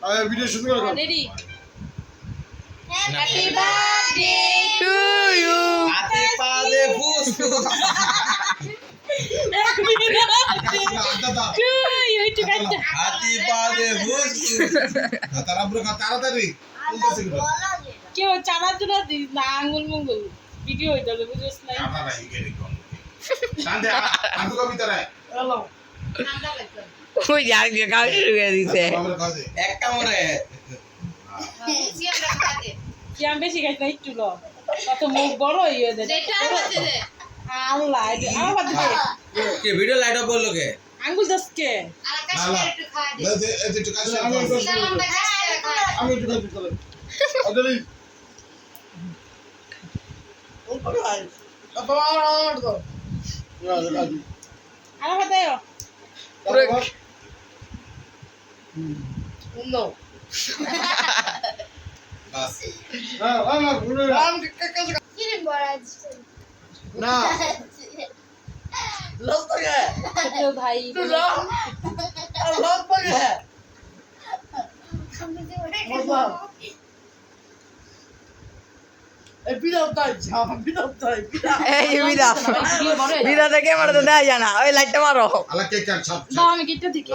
video শুরু করো ready happy birthday to you হাতে পা দে ফুস টু ইউ একটু কাটতে হাতে পা দে ফুস তাড়াতাড়ি কেউ চানা চুনা দিস না আঙ্গুল মঙ্গুল ভিডিও হইতে হবে বুঝছ না শান্তি আঙ্গু কবিতা হ্যালো ওই যার যে কাউ শুরু করে দিছে একটা মরে কি আমি বেশি খাইতে একটু লো কত মুখ বড় হয়ে যায় আল্লাহ আমার বাদ দে কে ভিডিও লাইট অফ করলো কে আঙ্গুল দসকে আমি একটু কাজ করতে আদলি আমার বাদ দে বাস না ছোট ভাই এই বিদা বিদা থেকে আমার তো দেয় জানা ওই লাইটটা মারো আলা কেক কাট সব দাও আমি গিটটা দিকে